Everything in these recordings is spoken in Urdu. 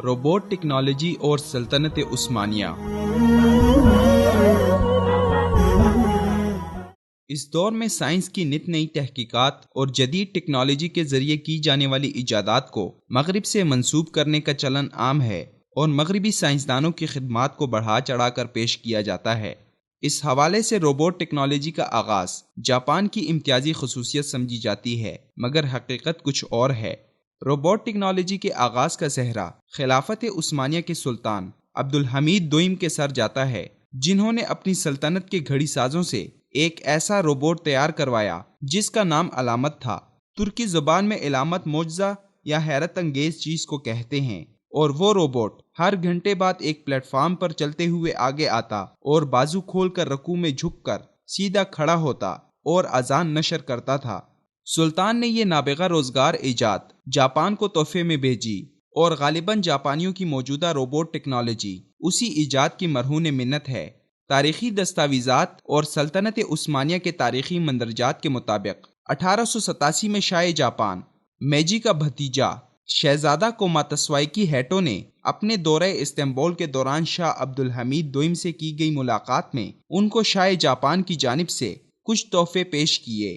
روبوٹ ٹیکنالوجی اور سلطنت عثمانیہ۔ اس دور میں سائنس کی نت نئی تحقیقات اور جدید ٹیکنالوجی کے ذریعے کی جانے والی ایجادات کو مغرب سے منسوب کرنے کا چلن عام ہے اور مغربی سائنسدانوں کی خدمات کو بڑھا چڑھا کر پیش کیا جاتا ہے۔ اس حوالے سے روبوٹ ٹیکنالوجی کا آغاز جاپان کی امتیازی خصوصیت سمجھی جاتی ہے، مگر حقیقت کچھ اور ہے۔ روبوٹ ٹیکنالوجی کے آغاز کا صحرا خلافت عثمانیہ کے سلطان عبدالحمید دوئم کے سر جاتا ہے، جنہوں نے اپنی سلطنت کے گھڑی سازوں سے ایک ایسا روبوٹ تیار کروایا جس کا نام علامت تھا۔ ترکی زبان میں علامت معجزہ یا حیرت انگیز چیز کو کہتے ہیں، اور وہ روبوٹ ہر گھنٹے بعد ایک پلیٹ فارم پر چلتے ہوئے آگے آتا اور بازو کھول کر رکوع میں جھک کر سیدھا کھڑا ہوتا اور اذان نشر کرتا تھا۔ سلطان نے یہ نابغہ روزگار ایجاد جاپان کو تحفے میں بھیجی، اور غالباً جاپانیوں کی موجودہ روبوٹ ٹیکنالوجی اسی ایجاد کی مرہون منت ہے۔ تاریخی دستاویزات اور سلطنت عثمانیہ کے تاریخی مندرجات کے مطابق 1887 میں شاہ جاپان میجی کا بھتیجا شہزادہ کوماتسوائکی ہیٹو نے اپنے دورہ استنبول کے دوران شاہ عبدالحمید دوئم سے کی گئی ملاقات میں ان کو شاہ جاپان کی جانب سے کچھ تحفے پیش کیے۔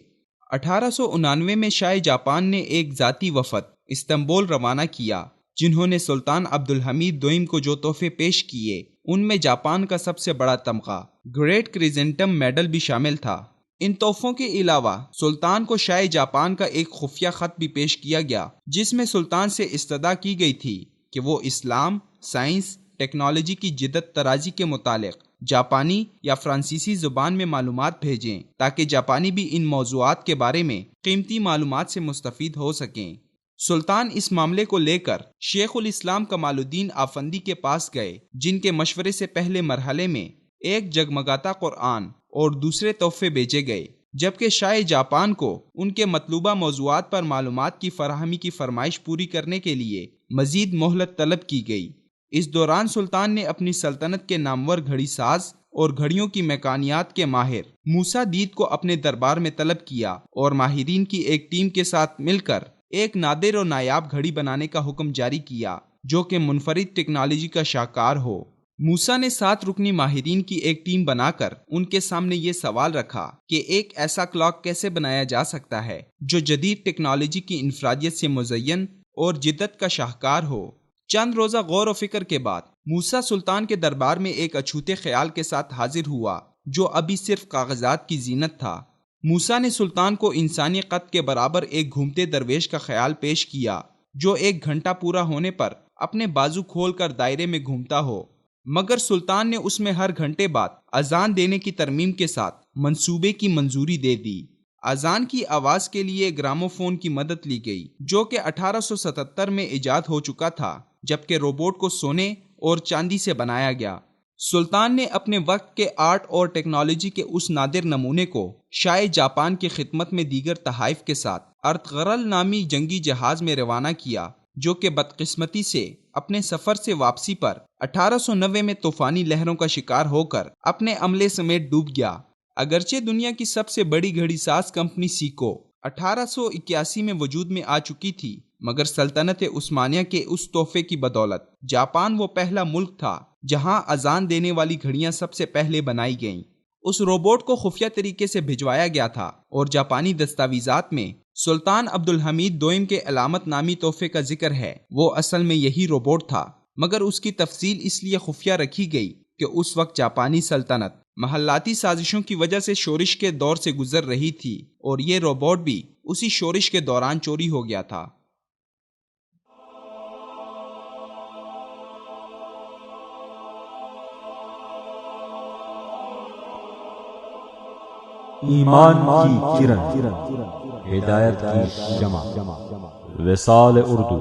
1899 میں شاہ جاپان نے ایک ذاتی وفد استنبول روانہ کیا، جنہوں نے سلطان عبدالحمید دوئم کو جو تحفے پیش کیے ان میں جاپان کا سب سے بڑا تمغہ گریٹ کرزنٹم میڈل بھی شامل تھا۔ ان تحفوں کے علاوہ سلطان کو شاہ جاپان کا ایک خفیہ خط بھی پیش کیا گیا، جس میں سلطان سے استدعا کی گئی تھی کہ وہ اسلام، سائنس، ٹیکنالوجی کی جدت طرازی کے متعلق جاپانی یا فرانسیسی زبان میں معلومات بھیجیں تاکہ جاپانی بھی ان موضوعات کے بارے میں قیمتی معلومات سے مستفید ہو سکیں۔ سلطان اس معاملے کو لے کر شیخ الاسلام کمال الدین آفندی کے پاس گئے، جن کے مشورے سے پہلے مرحلے میں ایک جگمگاتا قرآن اور دوسرے تحفے بھیجے گئے، جبکہ شاہ جاپان کو ان کے مطلوبہ موضوعات پر معلومات کی فراہمی کی فرمائش پوری کرنے کے لیے مزید مہلت طلب کی گئی۔ اس دوران سلطان نے اپنی سلطنت کے نامور گھڑی ساز اور گھڑیوں کی میکانیات کے ماہر موسیٰ دید کو اپنے دربار میں طلب کیا اور ماہرین کی ایک ٹیم کے ساتھ مل کر ایک نادر و نایاب گھڑی بنانے کا حکم جاری کیا جو کہ منفرد ٹیکنالوجی کا شاہکار ہو۔ موسیٰ نے 7 رکنی ماہرین کی ایک ٹیم بنا کر ان کے سامنے یہ سوال رکھا کہ ایک ایسا کلاک کیسے بنایا جا سکتا ہے جو جدید ٹیکنالوجی کی انفرادیت سے مزین اور جدت کا شاہکار ہو۔ چند روزہ غور و فکر کے بعد موسیٰ سلطان کے دربار میں ایک اچھوتے خیال کے ساتھ حاضر ہوا جو ابھی صرف کاغذات کی زینت تھا۔ موسیٰ نے سلطان کو انسانی قد کے برابر ایک گھومتے درویش کا خیال پیش کیا جو 1 گھنٹہ پورا ہونے پر اپنے بازو کھول کر دائرے میں گھومتا ہو، مگر سلطان نے اس میں ہر گھنٹے بعد اذان دینے کی ترمیم کے ساتھ منصوبے کی منظوری دے دی۔ اذان کی آواز کے لیے گراموفون کی مدد لی گئی جو کہ 1877 میں ایجاد ہو چکا تھا، جبکہ روبوٹ کو سونے اور چاندی سے بنایا گیا۔ سلطان نے اپنے وقت کے آرٹ اور ٹیکنالوجی کے اس نادر نمونے کو شاہ جاپان کی خدمت میں دیگر تحائف کے ساتھ ارطغرل نامی جنگی جہاز میں روانہ کیا، جو کہ بدقسمتی سے اپنے سفر سے واپسی پر 1890 میں طوفانی لہروں کا شکار ہو کر اپنے عملے سمیت ڈوب گیا۔ اگرچہ دنیا کی سب سے بڑی گھڑی ساز کمپنی سیکو 1881 میں وجود میں آ چکی تھی، مگر سلطنت عثمانیہ کے اس تحفے کی بدولت جاپان وہ پہلا ملک تھا جہاں اذان دینے والی گھڑیاں سب سے پہلے بنائی گئیں۔ اس روبوٹ کو خفیہ طریقے سے بھجوایا گیا تھا اور جاپانی دستاویزات میں سلطان عبدالحمید دوئم کے علامت نامی تحفے کا ذکر ہے۔ وہ اصل میں یہی روبوٹ تھا، مگر اس کی تفصیل اس لیے خفیہ رکھی گئی کہ اس وقت جاپانی سلطنت محلاتی سازشوں کی وجہ سے شورش کے دور سے گزر رہی تھی اور یہ روبوٹ بھی اسی شورش کے دوران چوری ہو گیا تھا۔ ایمان کی کرن، ہدایت کی شمع، وصال اردو۔